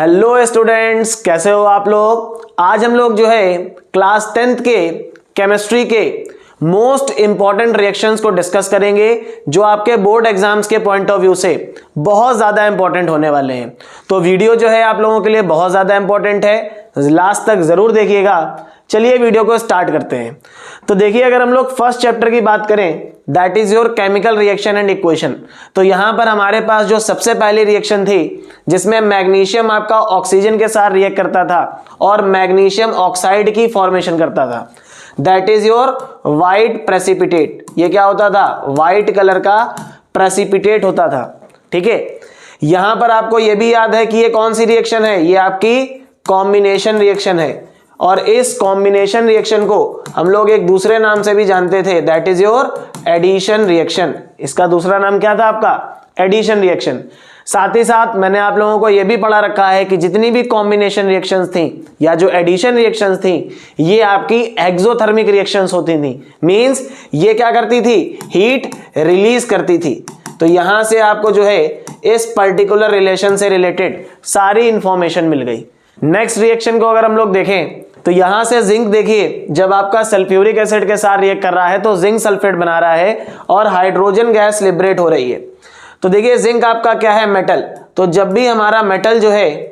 Hello students, कैसे हो आप लोग। आज हम लोग जो है क्लास 10th के केमिस्ट्री के मोस्ट इंपॉर्टेंट रिएक्शंस को डिस्कस करेंगे जो आपके बोर्ड एग्जाम्स के पॉइंट ऑफ व्यू से बहुत ज़्यादा इंपॉर्टेंट होने वाले हैं। तो वीडियो जो है आप लोगों के लिए बहुत ज़्यादा इंपॉर्टेंट है, लास्ट तक ज़रूर देखिएगा। चलिए वीडियो को स्टार्ट करते हैं। तो देखिए, अगर हम लोग फर्स्ट चैप्टर की बात करें, that is your chemical reaction and equation, तो यहां पर हमारे पास जो सबसे पहली रिएक्शन थी जिसमें मैग्नीशियम आपका ऑक्सीजन के साथ रिएक्ट करता था और मैग्नीशियम ऑक्साइड की फॉर्मेशन करता था, that is your white precipitate. ये क्या होता था? व्हाइट कलर का प्रेसिपिटेट होता था। ठीक है, यहां पर आपको यह भी याद है कि ये कौन सी रिएक्शन है? ये आपकी कॉम्बिनेशन रिएक्शन है और इस कॉम्बिनेशन रिएक्शन को हम लोग एक दूसरे नाम से भी जानते थे, that is your addition reaction. इसका दूसरा नाम क्या था आपका? Addition reaction. साथ ही साथ मैंने आप लोगों को यह भी पढ़ा रखा है कि जितनी भी कॉम्बिनेशन रिएक्शंस थी या जो एडिशन रिएक्शंस थी, ये आपकी एक्सोथर्मिक रिएक्शंस होती थी। मींस ये क्या करती थी? हीट रिलीज करती थी। तो यहां से आपको जो है इस पर्टिकुलर रिलेशन से रिलेटेड सारी इंफॉर्मेशन मिल गई। नेक्स्ट रिएक्शन को अगर हम लोग देखें तो यहां से जिंक, देखिए जब आपका सल्फ्यूरिक एसिड के साथ रिएक्ट कर रहा है तो जिंक सल्फेट बना रहा है और हाइड्रोजन गैस लिबरेट हो रही है। तो देखिए जिंक आपका क्या है? मेटल। तो जब भी हमारा मेटल जो है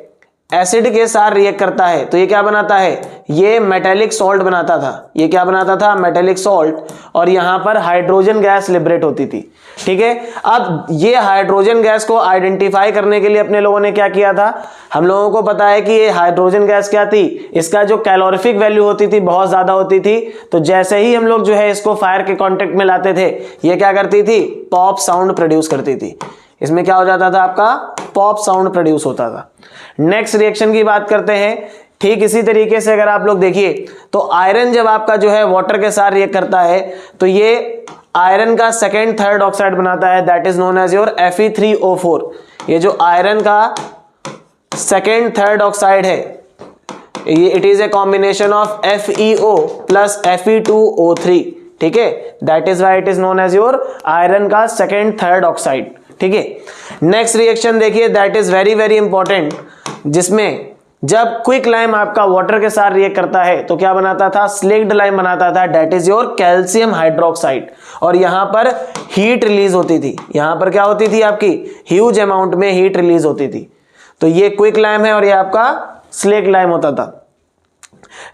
एसिड के साथ रिएक्ट करता है तो ये क्या बनाता है? ये मेटेलिक सॉल्ट बनाता था। ये क्या बनाता था? Metallic salt. और यहां पर हाइड्रोजन गैस लिबरेट होती थी। ठीक है, अब ये हाइड्रोजन गैस को आइडेंटिफाई करने के लिए अपने लोगों ने क्या किया था? हम लोगों को पता है कि ये हाइड्रोजन गैस क्या थी? इसका जो कैलोरीफिक वैल्यू होती थी बहुत ज्यादा होती थी। तो जैसे ही हम लोग जो है इसको फायर के कांटेक्ट में लाते थे, ये क्या करती थी? पॉप साउंड प्रोड्यूस करती थी। इसमें क्या हो जाता था? आपका पॉप साउंड प्रोड्यूस होता था। नेक्स्ट रिएक्शन की बात करते हैं। ठीक इसी तरीके से अगर आप लोग देखिए तो आयरन जब आपका जो है वाटर के साथ रिएक्ट करता है तो ये आयरन का सेकेंड थर्ड ऑक्साइड बनाता है, that is known as your Fe3O4। ये जो आयरन का सेकेंड थर्ड ऑक्साइड है, ये it is a combination of FeO plus Fe2O3। ठीक है, that is why it is known as your iron का सेकेंड थर्ड ऑक्साइड। ठीक है, नेक्स्ट रिएक्शन देखिए, that is very very important, जिसमें जब क्विक लाइम आपका वाटर के साथ रिएक्ट करता है तो क्या बनाता था? स्लेक्ड लाइम बनाता था, that is your calcium hydroxide. और यहां पर हीट रिलीज होती थी। यहां पर क्या होती थी? आपकी ह्यूज अमाउंट में हीट रिलीज होती थी। तो ये क्विक लाइम है और ये आपका स्लेक्ड लाइम होता था।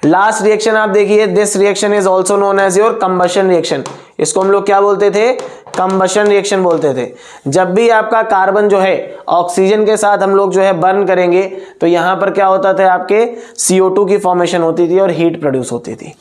लास्ट रिएक्शन आप देखिए, this reaction is also known as your combustion reaction. इसको हम लोग क्या बोलते थे? कंबशन रिएक्शन बोलते थे। जब भी आपका कार्बन जो है ऑक्सीजन के साथ हम लोग जो है बर्न करेंगे तो यहां पर क्या होता था? आपके CO2 की फॉर्मेशन होती थी और हीट प्रोड्यूस होती थी।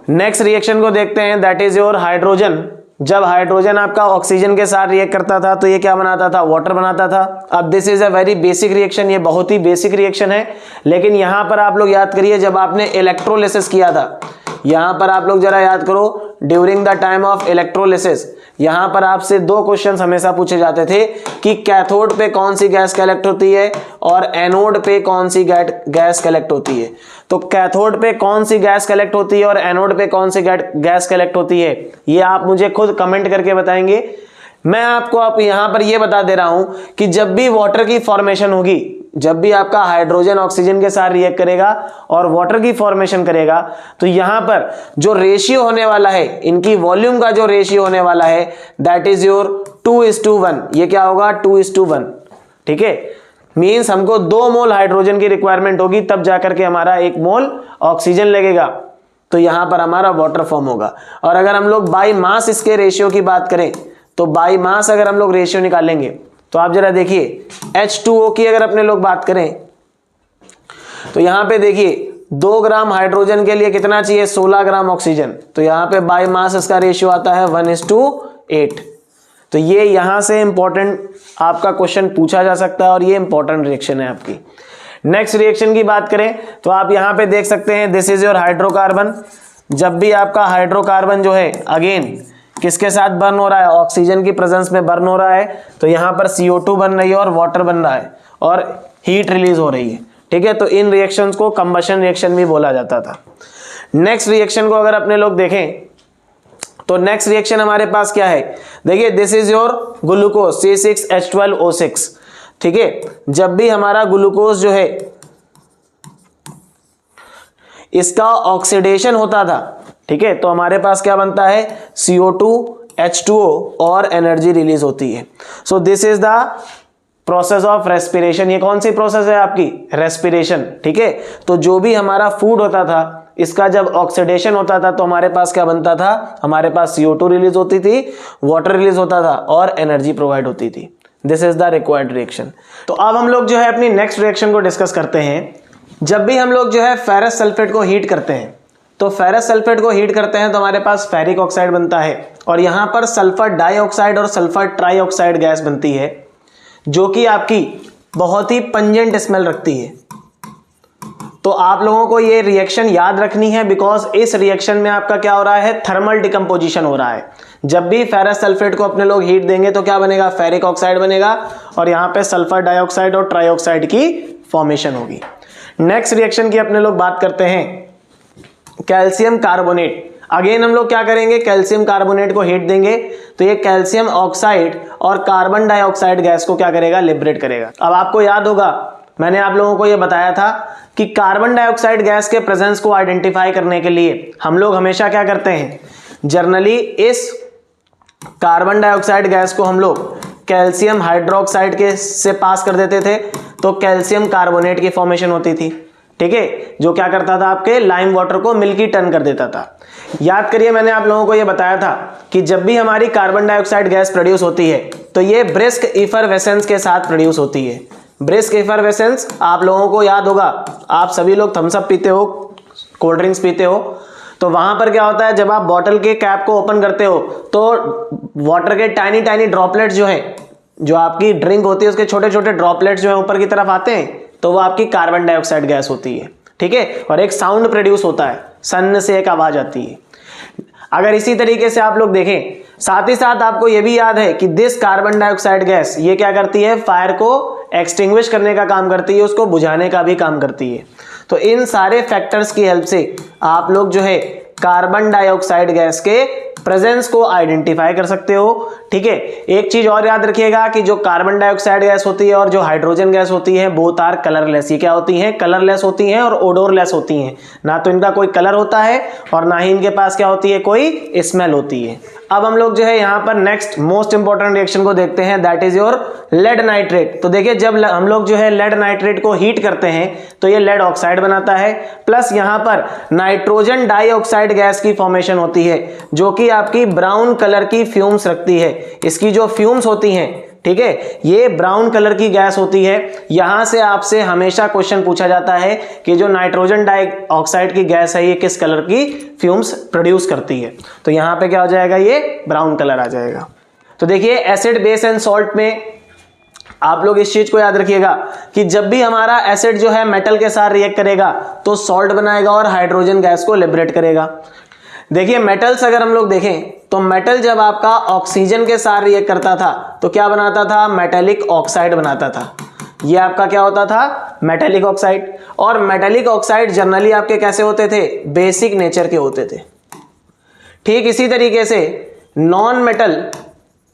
नेक्स्ट रिएक्शन को देखते हैं, दैट इज योर हाइड्रोजन। जब हाइड्रोजन आपका ऑक्सीजन के साथ रिएक्ट करता था तो ये क्या बनाता था? वाटर बनाता था। अब this is a very basic reaction, ये बहुत ही बेसिक रिएक्शन है, लेकिन यहां पर आप लोग याद करिए जब आपने इलेक्ट्रोलिसिस किया था, यहां पर आप लोग जरा याद करो, during the time of electrolysis यहां पर आपसे दो क्वेश्चंस हमेशा पूछे जाते थे कि कैथोड पे कौन सी गैस कलेक्ट होती है और एनोड पे कौन सी गैस कलेक्ट होती है। तो कैथोड पे कौन सी गैस कलेक्ट होती है और एनोड पे कौन सी गैस कलेक्ट होती है, ये आप मुझे खुद कमेंट करके बताएंगे। मैं आपको आप यहां पर यह बता दे रहा हूं कि जब भी वाटर की फॉर्मेशन होगी, जब भी आपका हाइड्रोजन ऑक्सीजन के साथ रिएक्ट करेगा और वाटर की फॉर्मेशन करेगा तो यहां पर जो रेशियो होने वाला है, इनकी वॉल्यूम का जो रेशियो होने वाला है, दैट इज योर 2:1। ये क्या होगा? 2:1। ठीक है, मींस हमको 2 मोल हाइड्रोजन की रिक्वायरमेंट होगी तब जाकर के हमारा 1 मोल ऑक्सीजन लगेगा। तो यहां पर हमारा वाटर फॉर्म होगा। और अगर हम लोग बाई मास इसके रेशियो की बात करें तो बाई मास अगर हम लोग रेशियो निकालेंगे तो आप जरा देखिए H2O की अगर अपने लोग बात करें तो यहां पे देखिए 2 ग्राम हाइड्रोजन के लिए कितना चाहिए? 16 ग्राम ऑक्सीजन। तो यहां पे बाई मास इसका रेशियो आता है 1:8। तो ये यहां से इंपॉर्टेंट आपका क्वेश्चन पूछा जा सकता है और ये इंपॉर्टेंट रिएक्शन है आपकी। नेक्स्ट रिएक्शन की बात करें तो आप यहां पे देख सकते हैं, दिस इज योर हाइड्रोकार्बन। जब भी आपका हाइड्रोकार्बन जो है अगेन किसके साथ बर्न हो रहा है? ऑक्सीजन की प्रेजेंस में बर्न हो रहा है। तो यहां पर CO2 बन रही है और वाटर बन रहा है और हीट रिलीज हो रही है। ठीक है, तो इन रिएक्शंस को कंबशन रिएक्शन भी बोला जाता था। नेक्स्ट रिएक्शन को अगर अपने लोग देखें तो नेक्स्ट रिएक्शन हमारे पास क्या है? देखिए this is your glucose C6H12O6। ठीक है, जब भी हमारा ग्लूकोज जो है इसका ऑक्सीडेशन होता था, ठीक है, तो हमारे पास क्या बनता है, CO2, H2O और एनर्जी रिलीज होती है। So this is the process of respiration. ये कौन सी प्रोसेस है आपकी, रेस्पिरेशन, ठीक है। तो जो भी हमारा फूड होता था इसका जब ऑक्सीडेशन होता था तो हमारे पास क्या बनता था, हमारे पास CO2 रिलीज होती थी, वाटर रिलीज होता था और एनर्जी प्रोवाइड होती थी। This is the required reaction. तो अब हम लोग जो है अपनी नेक्स्ट रिएक्शन को डिस्कस करते हैं। जब भी हम लोग जो है फेरस सल्फेट को हीट करते हैं, तो फेरस सल्फेट को हीट करते हैं तो हमारे पास फेरिक ऑक्साइड बनता है और यहां पर सल्फर डाइऑक्साइड और सल्फर ट्राइऑक्साइड गैस बनती है जो कि आपकी बहुत ही पंजेंट स्मेल रखती है। तो आप लोगों को ये रिएक्शन याद रखनी है बिकॉज इस रिएक्शन में आपका क्या हो रहा है, थर्मल डिकम्पोजिशन हो रहा है। जब भी फेरस सल्फेट को अपने लोग हीट देंगे तो क्या बनेगा, फेरिक ऑक्साइड बनेगा और यहां पे सल्फर डाइऑक्साइड और ट्राइऑक्साइड की फॉर्मेशन होगी। नेक्स्ट रिएक्शन की अपने लोग बात करते हैं, कैल्शियम कार्बोनेट। अगेन हम लोग क्या करेंगे, कैल्शियम कार्बोनेट को हीट देंगे तो ये कैल्शियम ऑक्साइड और कार्बन डाइऑक्साइड गैस को क्या करेगा, लिबरेट करेगा। अब आपको याद होगा मैंने आप लोगों को ये बताया था कि कार्बन डाइऑक्साइड गैस के प्रेजेंस को आइडेंटिफाई करने के लिए हम लोग हमेशा क्या करते हैं, जनरली इस कार्बन डाइऑक्साइड गैस को हम लोग कैल्शियम हाइड्रोक्साइड के से पास कर देते थे तो कैल्शियम कार्बोनेट की फॉर्मेशन होती थी, ठीक है, जो क्या करता था, आपके लाइम वाटर को मिल्की टर्न कर देता था। याद करिए मैंने आप लोगों को यह बताया था कि जब भी हमारी कार्बन डाइऑक्साइड गैस प्रोड्यूस होती है तो ये ब्रिस्क इफरवेसेंस के साथ प्रोड्यूस होती है। ब्रिस्क इफरवेसेंस आप लोगों को याद होगा, आप सभी लोग थम्स अप पीते हो, कोल्ड ड्रिंक्स पीते हो, तो वहां पर क्या होता है, जब आप बॉटल के कैप को ओपन करते हो तो वाटर के टाइनी टाइनी ड्रॉपलेट्स जो है, जो आपकी ड्रिंक होती है उसके छोटे छोटे ड्रॉपलेट्स जो है ऊपर की तरफ आते हैं तो वो आपकी कार्बन डाइऑक्साइड गैस होती है, ठीक है, और एक साउंड प्रोड्यूस होता है, सन से एक आवाज आती है। अगर इसी तरीके से आप लोग देखें, साथ ही साथ आपको यह भी याद है कि दिस कार्बन डाइऑक्साइड गैस ये क्या करती है, फायर को एक्सटिंग्विश करने का काम करती है, उसको बुझाने का भी काम करती है। तो इन सारे फैक्टर्स की हेल्प से आप लोग जो है कार्बन डाइऑक्साइड गैस के प्रेजेंस को आइडेंटिफाई कर सकते हो, ठीक है। एक चीज और याद रखिएगा कि जो कार्बन डाइऑक्साइड गैस होती है और जो हाइड्रोजन गैस होती है बोथ आर कलरलेस। ये क्या होती हैं, कलरलेस होती हैं और ओडोरलेस होती हैं, ना तो इनका कोई कलर होता है और ना ही इनके पास क्या होती है, कोई स्मेल होती है। अब हम लोग जो है यहाँ पर नेक्स्ट मोस्ट इंपॉर्टेंट रिएक्शन को देखते हैं, that is your lead nitrate. तो देखिए जब हम लोग जो है लेड नाइट्रेट को हीट करते हैं तो ये लेड ऑक्साइड बनाता है, प्लस यहाँ पर नाइट्रोजन डाइऑक्साइड गैस की फॉर्मेशन होती है जो कि आपकी ब्राउन कलर की फ्यूम्स रखती है। इसकी जो फ्यूम्स होती हैं, ठीक है, ये ब्राउन कलर की गैस होती है। यहां से आपसे हमेशा क्वेश्चन पूछा जाता है कि जो नाइट्रोजन डाइऑक्साइड की गैस है ये किस कलर की फ्यूम्स प्रोड्यूस करती है, तो यहां पे क्या हो जाएगा, ये ब्राउन कलर आ जाएगा। तो देखिए एसिड बेस एंड सॉल्ट में आप लोग इस चीज को याद रखिएगा कि जब भी हमारा एसिड जो है मेटल के साथ रिएक्ट करेगा तो सॉल्ट बनाएगा और हाइड्रोजन गैस को लिबरेट करेगा। देखिए मेटल्स अगर हम लोग देखें तो मेटल जब आपका ऑक्सीजन के साथ रिएक्ट करता था तो क्या बनाता था, मेटेलिक ऑक्साइड बनाता था। ये आपका क्या होता था, मेटेलिक ऑक्साइड। और मेटेलिक ऑक्साइड जनरली आपके कैसे होते थे, बेसिक नेचर के होते थे। ठीक इसी तरीके से नॉन मेटल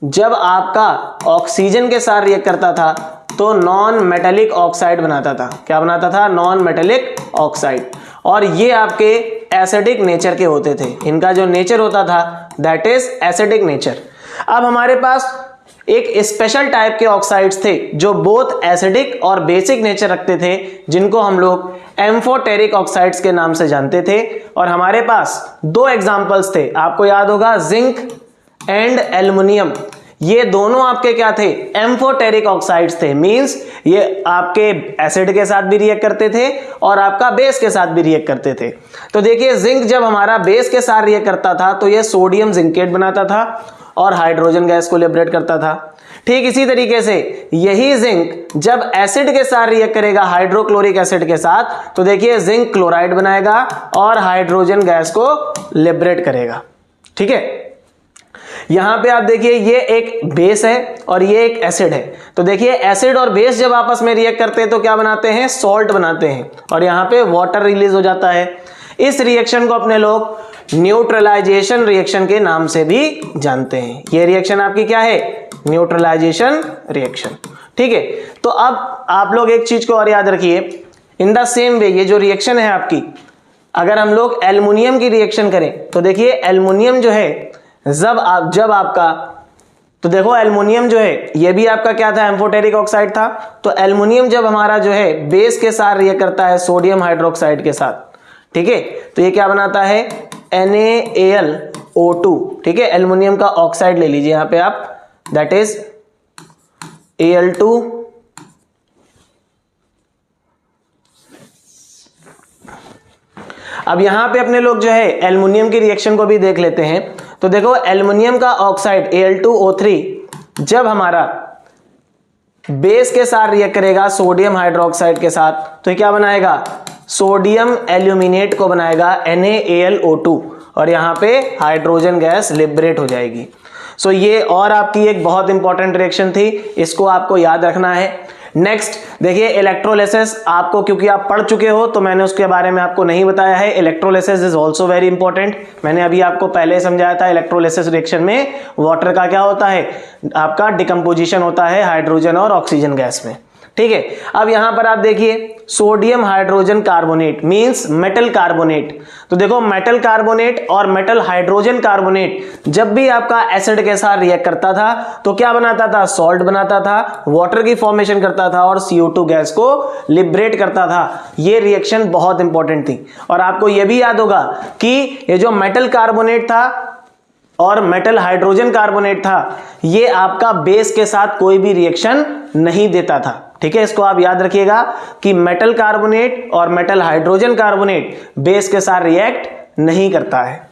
जब आपका ऑक्सीजन के साथ रिएक्ट करता था तो नॉन मेटेलिक ऑक्साइड बनाता था। क्या बनाता था, नॉन मेटेलिक ऑक्साइड। और ये आपके एसिडिक नेचर के होते थे, इनका जो नेचर होता था दैट इज एसिडिक नेचर। अब हमारे पास एक स्पेशल टाइप के ऑक्साइड्स थे जो बोथ एसिडिक और बेसिक नेचर रखते थे, जिनको हम लोग एम्फोटेरिक ऑक्साइड्स के नाम से जानते थे। और हमारे पास दो एग्जांपल्स थे, आपको याद होगा जिंक एंड एल्युमिनियम। ये दोनों आपके क्या थे, एम्फोटेरिक ऑक्साइड्स थे। मींस ये आपके एसिड के साथ भी रिएक्ट करते थे और आपका बेस के साथ भी रिएक्ट करते थे। तो देखिए जिंक जब हमारा बेस के साथ रिएक्ट करता था तो ये सोडियम जिंकेट बनाता था और हाइड्रोजन गैस को लिबरेट करता था। ठीक इसी तरीके से यही जिंक जब एसिड के साथ रिएक्ट करेगा हाइड्रोक्लोरिक एसिड के साथ तो देखिए जिंक क्लोराइड बनाएगा और हाइड्रोजन गैस को लिबरेट करेगा। ठीक है, यहां पे आप देखिए ये एक बेस है और ये एक एसिड है। तो देखिए एसिड और बेस जब आपस में रिएक्ट करते हैं तो क्या बनाते हैं, सॉल्ट बनाते हैं और यहां पे वाटर रिलीज हो जाता है। इस रिएक्शन को अपने लोग न्यूट्रलाइजेशन रिएक्शन के नाम से भी जानते हैं। ये रिएक्शन आपकी क्या है? Neutralisation reaction. ठीक है, तो अब आप लोग एक चीज को और याद रखिए, इन द सेम वे ये जो रिएक्शन है आपकी, अगर हम लोग एल्युमिनियम की रिएक्शन करें तो देखिए एल्युमिनियम जो है जब आपका, तो देखो एल्युमिनियम जो है ये भी आपका क्या था? एम्फोटेरिक ऑक्साइड था। तो एल्युमिनियम जब हमारा जो है बेस के साथ रिएक्ट करता है सोडियम हाइड्रोक्साइड के साथ, ठीक है, तो ये क्या बनाता है? NaAlO2। ठीक है, एल्युमिनियम का ऑक्साइड ले लीजिए यहां पे आप, दैट इज Al2 अब यहां पे अपने लोग जो है एल्युमिनियम की रिएक्शन को भी देख लेते हैं। तो देखो एल्युमिनियम का ऑक्साइड Al2O3 जब हमारा बेस के साथ रिएक्ट करेगा सोडियम हाइड्रोक्साइड के साथ, तो ये क्या बनाएगा? सोडियम एल्यूमिनेट को बनाएगा NaAlO2 और यहां पे हाइड्रोजन गैस लिबरेट हो जाएगी। सो ये और आपकी एक बहुत इंपॉर्टेंट रिएक्शन थी, इसको आपको याद रखना है। नेक्स्ट देखिए इलेक्ट्रोलिसिस, आपको क्योंकि आप पढ़ चुके हो तो मैंने उसके बारे में आपको नहीं बताया है। Electrolysis is also very important. मैंने अभी आपको पहले समझाया था इलेक्ट्रोलिसिस रिएक्शन में वाटर का क्या होता है? आपका डिकम्पोजिशन होता है हाइड्रोजन और ऑक्सीजन गैस में। ठीक है, अब यहां पर आप देखिए sodium hydrogen carbonate means metal carbonate. तो देखो मेटल कार्बोनेट और मेटल हाइड्रोजन कार्बोनेट जब भी आपका एसिड के साथ रिएक्ट करता था तो क्या बनाता था? सॉल्ट बनाता था, वाटर की फॉर्मेशन करता था और CO2 गैस को लिबरेट करता था। ये रिएक्शन बहुत इंपॉर्टेंट थी। और आपको यह भी याद होगा कि ये जो मेटल कार्बोनेट था और मेटल हाइड्रोजन कार्बोनेट था, ये आपका बेस के साथ कोई भी रिएक्शन नहीं देता था। ठीक है, इसको आप याद रखिएगा कि मेटल कार्बोनेट और मेटल हाइड्रोजन कार्बोनेट बेस के साथ रिएक्ट नहीं करता है।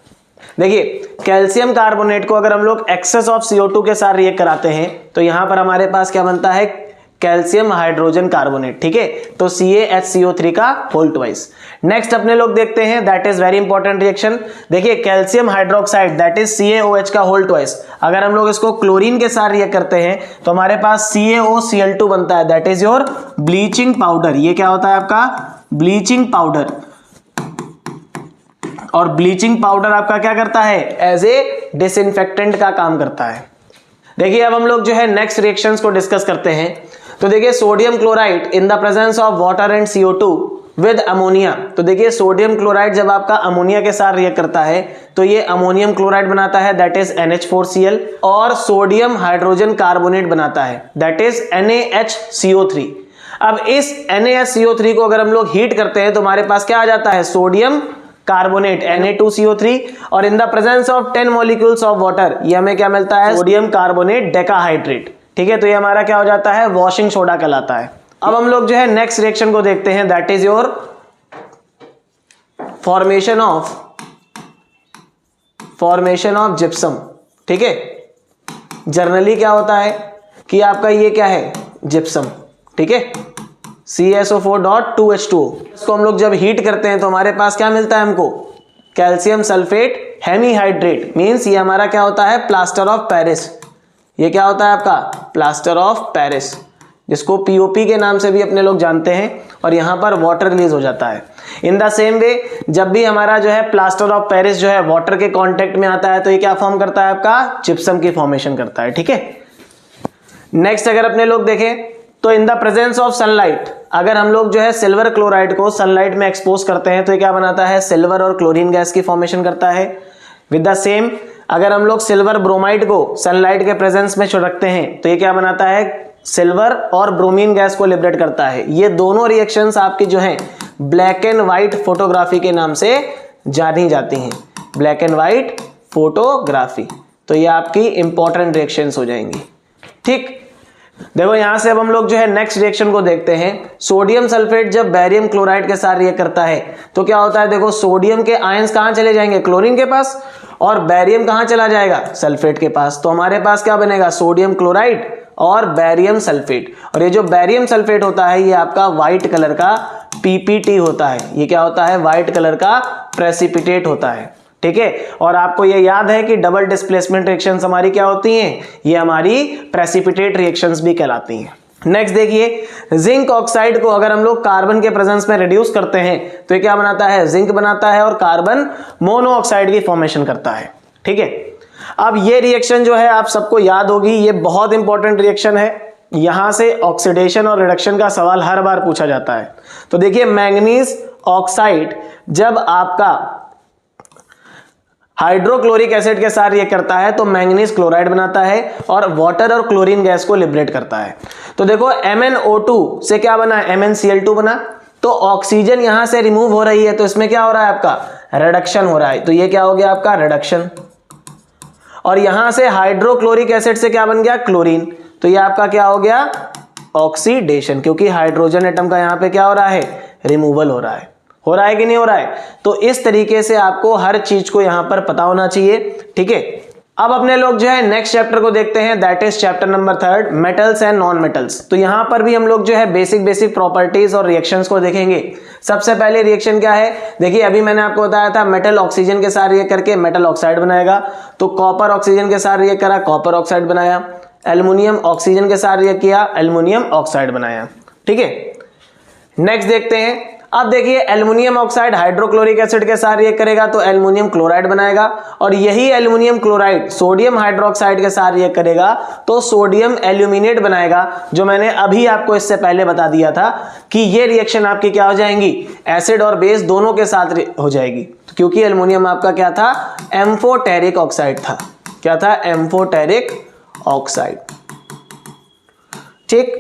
देखिए कैल्शियम कार्बोनेट को अगर हम लोग एक्सेस ऑफ CO2 के साथ रिएक्ट कराते हैं तो यहां पर हमारे पास क्या बनता है? Calcium hydrogen carbonate. ठीक है, तो CaHCO3 का होल ट्वाइस। नेक्स्ट अपने लोग देखते हैं, that is very important reaction. देखिए calcium hydroxide that is CaOH का होल ट्वाइस, अगर हम लोग इसको क्लोरीन के साथ रिएक्ट करते हैं तो हमारे पास CaOCl2 बनता है, that is your bleaching powder. ये क्या होता है आपका? Bleaching powder. और ब्लीचिंग पाउडर आपका क्या करता है? एज ए डिसइंफेक्टेंट का काम करता है। देखिए अब हम लोग जो है नेक्स्ट रिएक्शंस को डिस्कस करते हैं। तो देखिए sodium chloride in the presence of water and CO2 with ammonia. तो देखिए सोडियम क्लोराइड जब आपका अमोनिया के साथ रिएक्ट करता है तो ये अमोनियम क्लोराइड बनाता है, दैट इज NH4Cl, और सोडियम हाइड्रोजन कार्बोनेट बनाता है, दैट इज NaHCO3। अब इस NaHCO3 को अगर हम लोग हीट करते हैं तो हमारे पास क्या आ जाता है? सोडियम कार्बोनेट Na2CO3, और in the presence of 10 molecules of water ये हमें क्या मिलता है? Sodium carbonate decahydrate. ठीक है, तो ये हमारा क्या हो जाता है? वॉशिंग सोडा कहलाता है। अब हम लोग जो है नेक्स्ट रिएक्शन को देखते हैं, that is your formation of gypsum. ठीक है, जनरली क्या होता है कि आपका ये क्या है? जिप्सम। ठीक है, CSO4.2H2O। इसको हम लोग जब हीट करते हैं तो हमारे पास क्या मिलता है हमको? कैल्शियम सल्फेट हेमीहाइड्रेट, मींस ये हमारा क्या होता है? Plaster of Paris. ये क्या होता है आपका? प्लास्टर ऑफ पेरिस, जिसको POP के नाम से भी अपने लोग जानते हैं, और यहां पर वाटर रिलीज हो जाता है। इन द सेम वे जब भी हमारा जो है प्लास्टर ऑफ पेरिस जो है वाटर के कांटेक्ट में आता है तो ये क्या फॉर्म करता है? आपका जिप्सम की फॉर्मेशन करता है। ठीक है, नेक्स्ट अगर अपने लोग देखें तो in the presence of sunlight, अगर हम लोग जो है सिल्वर क्लोराइड को सनलाइट में एक्सपोज करते हैं तो ये क्या बनाता है? सिल्वर और क्लोरीन गैस की फॉर्मेशन करता है। विद द सेम अगर हम लोग सिल्वर ब्रोमाइड को सनलाइट के प्रेजेंस में रखते हैं तो ये क्या बनाता है? सिल्वर और ब्रोमीन गैस को लिबरेट करता है। ये दोनों रिएक्शंस आपकी जो हैं ब्लैक एंड व्हाइट फोटोग्राफी के नाम से जानी जाती हैं, ब्लैक एंड व्हाइट फोटोग्राफी। तो ये आपकी इंपॉर्टेंट रिएक्शंस हो जाएंगी। ठीक, देखो यहां से अब हम लोग जो है नेक्स्ट रिएक्शन को देखते हैं। सोडियम सल्फेट जब बैरियम क्लोराइड के साथ रिएक्ट करता है तो क्या होता है? देखो सोडियम के आयंस कहां चले जाएंगे? क्लोरीन के पास, और बैरियम कहां चला जाएगा? सल्फेट के पास। तो हमारे पास क्या बनेगा? सोडियम क्लोराइड और बैरियम सल्फेट। और ये जो बैरियम सल्फेट होता है ये आपका व्हाइट कलर का PPT होता है। ये क्या होता है? व्हाइट कलर का प्रेसिपिटेट होता है। ठीक है, और आपको ये याद है कि डबल डिस्प्लेसमेंट रिएक्शंस हमारी क्या होती हैं? ये हमारी प्रेसिपिटेट रिएक्शंस भी कहलाती हैं। नेक्स्ट देखिए जिंक ऑक्साइड को अगर हम लोग कार्बन के प्रेजेंस में रिड्यूस करते हैं तो ये क्या बनाता है, जिंक बनाता है और कार्बन मोनोऑक्साइड की फॉर्मेशन करता है। ठीक है, अब ये रिएक्शन जो है आप सबको याद होगी, ये बहुत इंपॉर्टेंट रिएक्शन है। यहां से ऑक्सीडेशन और रिडक्शन का सवाल हर बार पूछा जाता है। तो देखिए मैंगनीज ऑक्साइड जब आपका हाइड्रोक्लोरिक एसिड के साथ रिएक्ट करता है तो मैंगनीज क्लोराइड बनाता है और वाटर और क्लोरीन गैस को लिबरेट करता है। तो देखो MnO2 से क्या बना, MnCl2 बना, तो ऑक्सीजन यहां से रिमूव हो रही है तो इसमें क्या हो रहा है आपका, रिडक्शन हो रहा है। तो ये क्या हो गया आपका, रिडक्शन। और यहां से हाइड्रोक्लोरिक एसिड से क्या बन गया, क्लोरीन, तो ये आपका क्या हो गया, ऑक्सीडेशन, क्योंकि हाइड्रोजन एटम का यहां पे क्या हो रहा है, रिमूवल हो रहा है कि नहीं हो रहा है। तो इस तरीके से आपको हर चीज को यहां पर पता होना चाहिए। ठीक है, अब अपने लोग जो है नेक्स्ट चैप्टर को देखते हैं, that is chapter number 3, metals and non metals. तो यहां पर भी हम लोग जो है बेसिक प्रॉपर्टीज और रिएक्शंस को देखेंगे। सबसे पहले रिएक्शन क्या है, देखिए अभी मैंने आपको बताया था मेटल ऑक्सीजन के साथ रिएक्ट करके मेटल ऑक्साइड बनाएगा। तो कॉपर ऑक्सीजन के साथ रिएक्ट करा, कॉपर ऑक्साइड बनाया। एल्युमिनियम ऑक्सीजन के साथ रिएक्ट किया, एल्युमिनियम ऑक्साइड बनाया। ठीक है, नेक्स्ट देखते हैं। अब देखिए एल्युमिनियम ऑक्साइड हाइड्रोक्लोरिक एसिड के साथ रिएक्ट करेगा तो एल्युमिनियम क्लोराइड बनाएगा, और यही एल्युमिनियम क्लोराइड सोडियम हाइड्रोक्साइड के साथ रिएक्ट करेगा तो सोडियम एल्यूमिनेट बनाएगा, जो मैंने अभी आपको इससे पहले बता दिया था कि ये रिएक्शन आपकी क्या हो जाएंगी, एसिड और बेस दोनों के साथ हो जाएगी। तो क्योंकि एल्युमिनियम आपका क्या था, एम्फोटेरिक ऑक्साइड था। क्या था, एम्फोटेरिक ऑक्साइड। ठीक,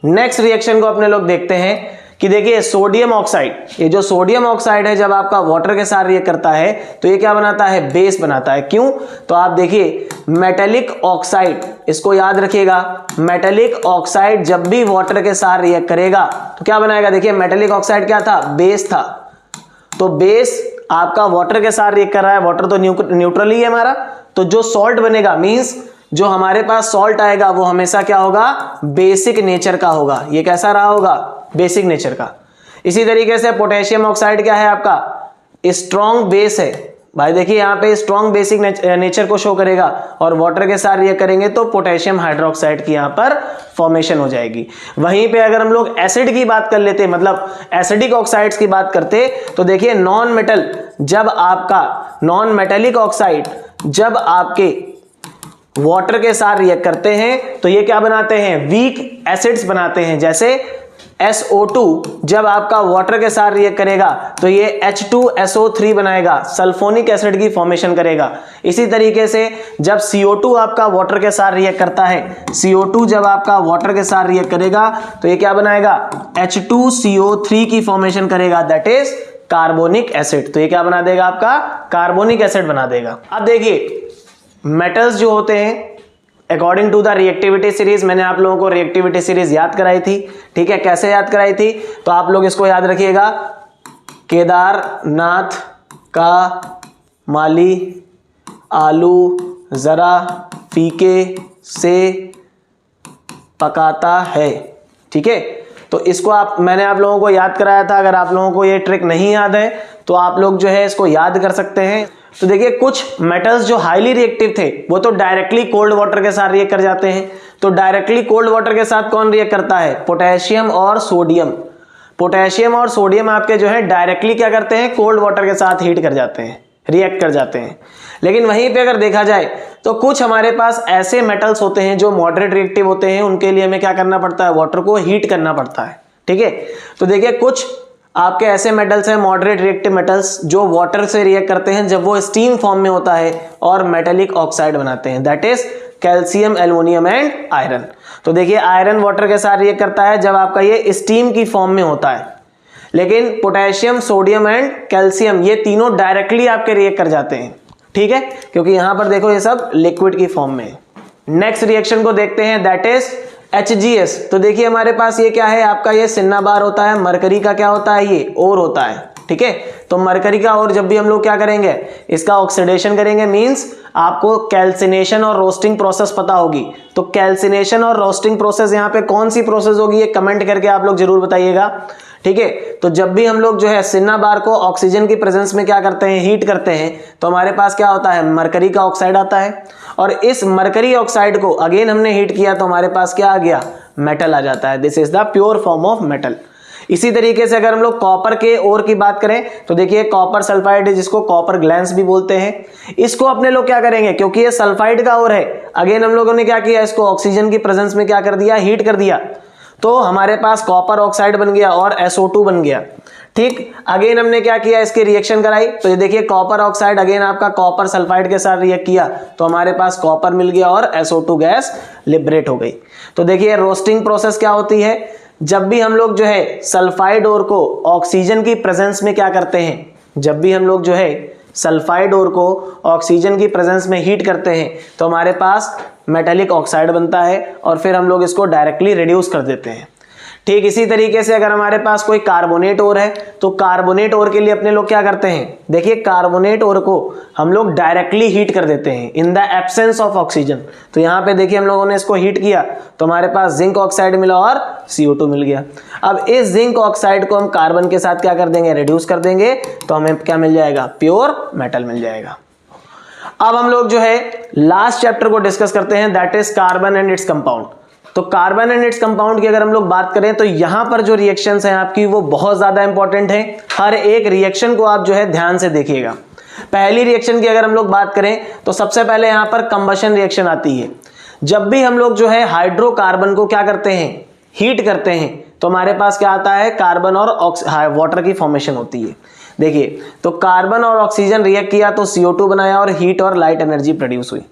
नेक्स्ट रिएक्शन को अपने लोग देखते हैं कि देखिए सोडियम ऑक्साइड, ये जो सोडियम ऑक्साइड है जब आपका वाटर के साथ रिएक्ट करता है तो ये क्या बनाता है, बेस बनाता है। क्यों, तो आप देखिए मेटेलिक ऑक्साइड, इसको याद रखिएगा, मेटेलिक ऑक्साइड जब भी वाटर के साथ रिएक्ट करेगा तो क्या बनाएगा, देखिए मेटेलिक ऑक्साइड क्या था, बेस था। तो बेस आपका वाटर के साथ रिएक्ट कर रहा है, वाटर तो न्यूट्रल ही है हमारा, तो जो सॉल्ट बनेगा मींस जो हमारे पास सॉल्ट आएगा वो हमेशा क्या होगा, बेसिक नेचर का होगा। ये कैसा रहा होगा, बेसिक नेचर का। इसी तरीके से पोटेशियम ऑक्साइड क्या है आपका, स्ट्रॉन्ग बेस है। भाई देखिए यहाँ पे स्ट्रॉन्ग बेसिक नेचर को शो करेगा, और वाटर के साथ रिएक्ट करेंगे तो पोटेशियम हाइड्रोक्साइड की यहाँ पर फॉर्मेशन हो जाएगी। वहीं पे अगर हम लोग एसिड की बात कर लेते, मतलब एसिडिक ऑक्साइड्स की बात करते, तो देखिए नॉन मेटल जब आपका नॉन मेटेलिक ऑक्साइड जब आपके वाटर के साथ रिएक्ट करते हैं तो ये क्या बनाते हैं, वीक एसिड्स बनाते हैं। जैसे SO2 जब आपका वाटर के साथ रिएक्ट करेगा तो ये H2SO3 बनाएगा, सल्फोनिक एसिड की फॉर्मेशन करेगा। इसी तरीके से जब CO2 आपका वाटर के साथ रिएक्ट करता है, CO2 जब आपका वाटर के साथ रिएक्ट करेगा तो ये क्या बनाएगा, H2CO3 की फॉर्मेशन करेगा, दैट इज कार्बोनिक एसिड। तो ये क्या बना देगा आपका, कार्बोनिक एसिड बना देगा। अब देखिए मेटल्स जो होते हैं according to the reactivity series, मैंने आप लोगों को रिएक्टिविटी सीरीज याद कराई थी। ठीक है, कैसे याद कराई थी, तो आप लोग इसको याद रखिएगा, केदारनाथ का माली आलू जरा फीके से पकाता है। ठीक है, तो इसको मैंने आप लोगों को याद कराया था। अगर आप लोगों को ये ट्रिक नहीं याद है तो आप लोग जो है इसको याद कर सकते हैं। तो देखिए कुछ मेटल्स जो हाईली रिएक्टिव थे वो तो डायरेक्टली कोल्ड वाटर के साथ रिएक्ट कर जाते हैं। तो डायरेक्टली कोल्ड वाटर के साथ कौन रिएक्ट करता है, पोटेशियम और सोडियम। पोटेशियम और सोडियम आपके जो है डायरेक्टली क्या करते हैं, कोल्ड वाटर के साथ हीट कर जाते हैं, रिएक्ट कर जाते हैं। लेकिन वहीं पे अगर देखा जाए तो कुछ हमारे पास ऐसे मेटल्स होते हैं जो मॉडरेट रिएक्टिव होते हैं, उनके लिए हमें क्या करना पड़ता है, वाटर को हीट करना पड़ता है। ठीक है, तो देखिए कुछ आपके ऐसे मेटल्स हैं मॉडरेट रिएक्टिव मेटल्स जो वाटर से रिएक्ट करते हैं जब वो स्टीम फॉर्म में होता है और मेटेलिक ऑक्साइड बनाते हैं, that is calcium, aluminium and iron. तो देखिए आयरन वाटर के साथ रिएक्ट करता है जब आपका ये स्टीम की फॉर्म में होता है, लेकिन पोटेशियम, सोडियम एंड कैल्शियम ये तीनों डायरेक्टली आपके रिएक्ट कर जाते हैं। ठीक है, क्योंकि यहां पर देखो ये सब लिक्विड की फॉर्म में। नेक्स्ट रिएक्शन को देखते हैं, दैट इज HGS। तो देखिए हमारे पास ये क्या है, आपका ये सिन्ना बार होता है, मरकरी का क्या होता है, ये ओर होता है। ठीक है, तो मरकरी का ओर जब भी हम लोग क्या करेंगे, इसका ऑक्सीडेशन करेंगे, मींस आपको कैल्सिनेशन और रोस्टिंग प्रोसेस पता होगी। तो कैल्सिनेशन और रोस्टिंग प्रोसेस यहाँ पे कौन सी प्रोसेस होगी, ये कमेंट करके आप लोग जरूर बताइएगा। ठीक है, तो जब भी हम लोग जो है सिन्ना बार को ऑक्सीजन की प्रेजेंस में क्या करते हैं, हीट करते हैं, तो हमारे पास क्या होता है, मरकरी का ऑक्साइड आता है। और इस मरकरी ऑक्साइड को अगेन हमने हीट किया तो हमारे पास क्या आ गया, मेटल आ जाता है। This is the pure form of metal. इसी तरीके से अगर हम लोग कॉपर के ओर की बात करें तो देखिए कॉपर सल्फाइड है, जिसको कॉपर ग्लैंस भी बोलते हैं। इसको अपने लोग क्या करेंगे, क्योंकि ये सल्फाइड का ओर है, अगेन हम लोगों ने क्या किया, इसको ऑक्सीजन की प्रेजेंस में क्या कर दिया, हीट कर दिया, तो हमारे पास कॉपर ऑक्साइड बन गया और SO2 बन गया। ठीक, अगेन हमने क्या किया, इसके रिएक्शन कराई, तो ये देखिए कॉपर ऑक्साइड अगेन आपका कॉपर सल्फाइड के साथ रिएक्ट किया तो हमारे पास कॉपर मिल गया और SO2 गैस लिबरेट हो गई। तो देखिए रोस्टिंग प्रोसेस क्या होती है, जब भी हम लोग जो है सल्फाइड ओर को ऑक्सीजन की प्रेजेंस में क्या करते हैं, जब भी हम लोग जो है सल्फाइड ओर को ऑक्सीजन की प्रेजेंस में हीट करते हैं तो हमारे पास मेटेलिक ऑक्साइड बनता है और फिर हम लोग इसको डायरेक्टली रिड्यूस कर देते हैं। ठीक इसी तरीके से अगर हमारे पास कोई कार्बोनेट ओर है तो कार्बोनेट ओर के लिए अपने लोग क्या करते हैं, देखिए कार्बोनेट ओर को हम लोग डायरेक्टली हीट कर देते हैं in the absence of oxygen. तो यहाँ पे देखिए हम लोगों ने इसको हीट किया तो हमारे पास जिंक ऑक्साइड मिला और CO2 मिल गया। अब इस जिंक ऑक्साइड को हम कार्बन के साथ क्या कर देंगे, रिड्यूस कर देंगे, तो हमें क्या मिल जाएगा, प्योर मेटल मिल जाएगा। अब हम लोग जो है लास्ट चैप्टर को डिस्कस करते हैं, that is carbon and its compound. तो कार्बन एंड इट्स कंपाउंड की अगर हम लोग बात करें तो यहां पर जो रिएक्शंस हैं आपकी वो बहुत ज्यादा इंपॉर्टेंट है। हर एक रिएक्शन को आप जो है ध्यान से देखिएगा। पहली रिएक्शन की अगर हम लोग बात करें तो सबसे पहले यहां पर कंबशन रिएक्शन आती है। जब भी हम लोग जो है हाइड्रोकार्बन को क्या करते हैं, हीट करते हैं, तो हमारे पास क्या आता है, कार्बन और वाटर की फॉर्मेशन होती है। देखिए तो कार्बन और ऑक्सीजन रिएक्ट किया तो CO2 बनाया और हीट और लाइट एनर्जी प्रोड्यूस हुई।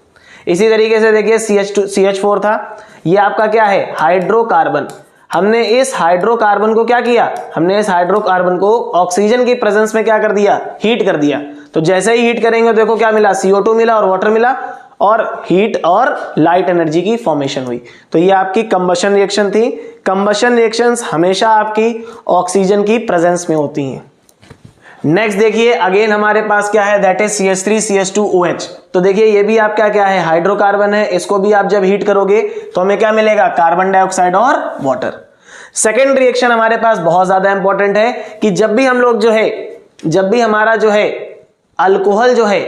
इसी तरीके से देखिए CH4 था, ये आपका क्या है, हाइड्रोकार्बन। हमने इस हाइड्रोकार्बन को क्या किया, हमने इस हाइड्रोकार्बन को ऑक्सीजन की प्रेजेंस में क्या कर दिया, हीट कर दिया। तो जैसे ही हीट करेंगे देखो क्या मिला, CO2 मिला और वाटर मिला और हीट और लाइट एनर्जी की फॉर्मेशन हुई। तो ये आपकी कंबशन रिएक्शन थी। कंबशन रिएक्शंस हमेशा आपकी ऑक्सीजन की प्रेजेंस में होती हैं। नेक्स्ट देखिए अगेन हमारे पास क्या है, दैट इज CH3CH2OH। तो देखिए ये भी आपका क्या है, हाइड्रोकार्बन है। इसको भी आप जब हीट करोगे तो हमें क्या मिलेगा, कार्बन डाइऑक्साइड और वाटर। सेकेंड रिएक्शन हमारे पास बहुत ज्यादा इंपॉर्टेंट है कि जब भी हम लोग जो है, जब भी हमारा जो है अल्कोहल जो है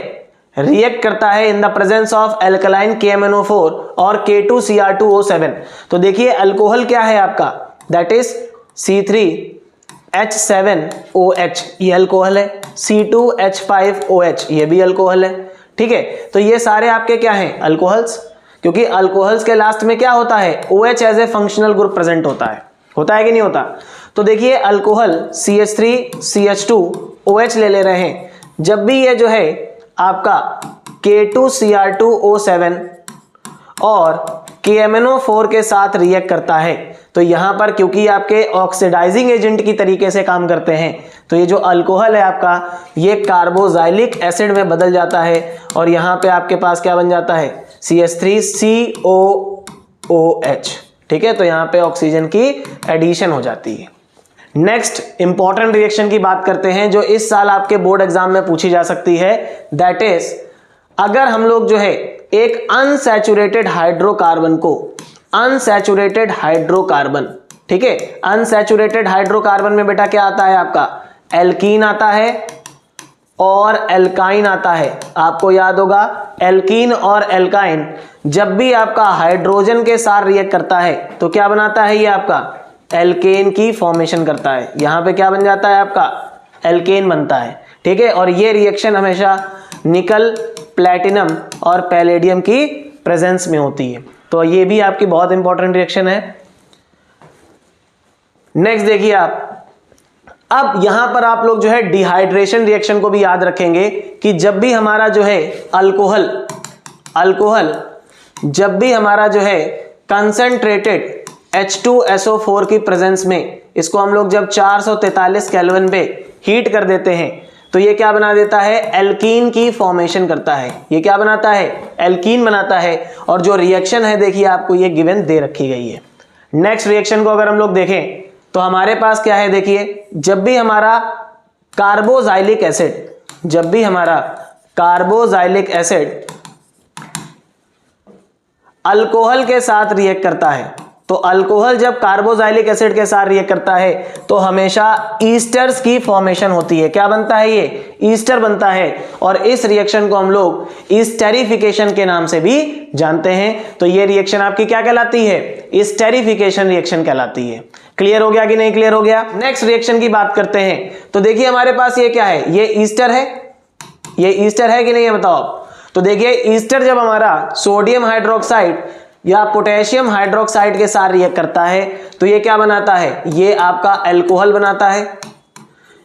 रिएक्ट करता है in the presence of alkaline KMnO4 और K2Cr2O7। तो देखिए अल्कोहल क्या है आपका, दैट इज C3H7OH, ये अल्कोहल है। C2H5OH, ये भी अल्कोहल है। ठीक है, तो ये सारे आपके क्या हैं, अल्कोहल्स। क्योंकि अल्कोहल्स के लास्ट में क्या होता है, OH as a functional group present होता है कि नहीं होता। तो देखिए अल्कोहल CH3CH2OH ले रहे हैं, जब भी ये जो है आपका K2Cr2O7 और KMnO4 के साथ रिएक्ट करता है तो यहां पर क्योंकि आपके ऑक्सीडाइजिंग एजेंट की तरीके से काम करते हैं तो ये जो अल्कोहल है आपका ये कार्बोजाइलिक एसिड में बदल जाता है और यहां पे आपके पास क्या बन जाता है, CH3COOH। ठीक है, तो यहां पे ऑक्सीजन की एडिशन हो जाती है। नेक्स्ट इंपॉर्टेंट रिएक्शन की बात करते हैं जो इस साल आपके बोर्ड एग्जाम में पूछी जा सकती है, दैट इज अगर हम लोग जो है एक अनसैचुरेटेड हाइड्रोकार्बन को, अनसैचुरेटेड हाइड्रोकार्बन, ठीक है, अनसैचुरेटेड हाइड्रोकार्बन में बेटा क्या आता है आपका, एल्कीन आता है और एल्काइन आता है। आपको याद होगा एल्कीन और एल्काइन जब भी आपका हाइड्रोजन के साथ रिएक्ट करता है तो क्या बनाता है, ये आपका एल्केन की फॉर्मेशन करता है। यहां पे क्या बन जाता है आपका, एल्केन बनता है। ठीक है, और ये रिएक्शन हमेशा निकल, प्लैटिनम और पैलेडियम की प्रेजेंस में होती है। तो ये भी आपकी बहुत इंपॉर्टेंट रिएक्शन है। नेक्स्ट देखिए आप, अब यहां पर आप लोग जो है डिहाइड्रेशन रिएक्शन को भी याद रखेंगे कि जब भी हमारा जो है अल्कोहल जब भी हमारा जो है कंसंट्रेटेड H2SO4 की प्रेजेंस में इसको हम लोग जब 443 केल्विन पे हीट कर देते हैं तो ये क्या बना देता है, एल्कीन की फॉर्मेशन करता है। ये क्या बनाता है, एल्कीन बनाता है। और जो रिएक्शन है देखिए आपको ये गिवन दे रखी गई है। नेक्स्ट रिएक्शन को अगर हम लोग देखें तो हमारे पास क्या है, देखिए जब भी हमारा कार्बोजाइलिक एसिड, जब भी हमारा कार्बोजाइलिक एसिड अल्कोहल के साथ रिएक्ट करता है तो अल्कोहल जब कार्बोजाइलिक एसिड के साथ रिएक्ट करता है तो हमेशा ईस्टर्स की फॉर्मेशन होती है। क्या बनता है? ये ईस्टर बनता है और इस रिएक्शन को हम लोग ईस्टेरिफिकेशन के नाम से भी जानते हैं। तो ये रिएक्शन आपकी क्या कहलाती है? ईस्टेरिफिकेशन रिएक्शन कहलाती है। क्लियर हो गया कि नहीं क्लियर हो गया? नेक्स्ट रिएक्शन की बात करते हैं। तो देखिए हमारे पास ये क्या है? ये ईस्टर है। ये ईस्टर है कि नहीं है बताओ आप। तो देखिए ईस्टर जब हमारा सोडियम हाइड्रोक्साइड या पोटेशियम हाइड्रोक्साइड के साथ रिएक्ट करता है तो ये क्या बनाता है? ये आपका अल्कोहल बनाता है।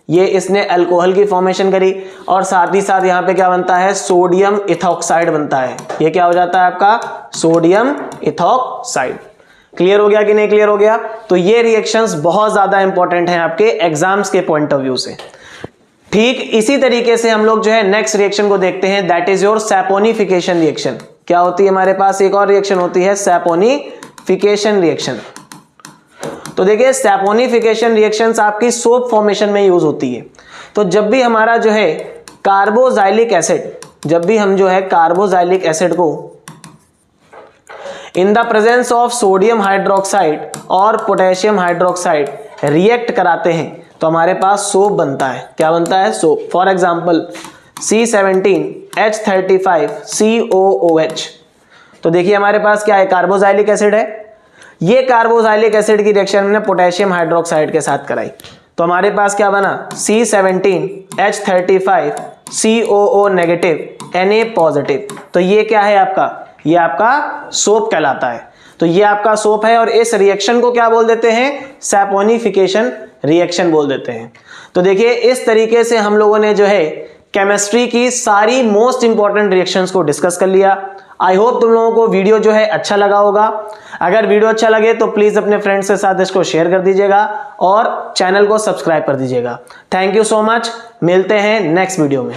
ये इसने अल्कोहल की फॉर्मेशन करी और साथ ही साथ यहां पे क्या बनता है? सोडियम इथॉक्साइड बनता है। ये क्या हो जाता है आपका? Sodium ethoxide. क्लियर हो गया कि नहीं क्लियर हो गया? तो ये रिएक्शंस बहुत ज्यादा इंपॉर्टेंट हैं आपके एग्जाम्स के पॉइंट ऑफ व्यू से। ठीक इसी तरीके से हम लोग जो है नेक्स्ट रिएक्शन को देखते हैं, that is your saponification reaction. क्या होती है हमारे पास? एक और रिएक्शन होती है सैपोनिफिकेशन रिएक्शन। तो देखिए सैपोनिफिकेशन रिएक्शंस आपकी सोप फॉर्मेशन में यूज होती है। तो जब भी हमारा जो है कार्बोजाइलिक एसिड, जब भी हम जो है कार्बोजाइलिक एसिड को in the presence of sodium hydroxide और पोटेशियम हाइड्रोक्साइड रिएक्ट कराते हैं तो हमारे पास सोप बनता है। क्या बनता है? सोप। For example C17H35COOH। तो देखिए हमारे पास क्या है? कार्बोजाइलिक एसिड है। ये कार्बोजाइलिक एसिड की रिएक्शन हमने पोटेशियम हाइड्रोक्साइड के साथ कराई तो हमारे पास क्या बना? C17H35COO negative Na positive. तो ये क्या है आपका? ये आपका सोप कहलाता है। तो ये आपका सोप है और इस रिएक्शन को क्या बोल देते हैं? सैपोनिफिकेशन रिएक्शन बोल देते हैं। तो देखिए इस तरीके से हम लोगों ने जो है केमिस्ट्री की सारी मोस्ट इंपॉर्टेंट रिएक्शंस को डिस्कस कर लिया। आई होप तुम लोगों को वीडियो जो है अच्छा लगा होगा। अगर वीडियो अच्छा लगे तो प्लीज अपने फ्रेंड्स के साथ इसको शेयर कर दीजिएगा और चैनल को सब्सक्राइब कर दीजिएगा। Thank you so much. मिलते हैं नेक्स्ट वीडियो में।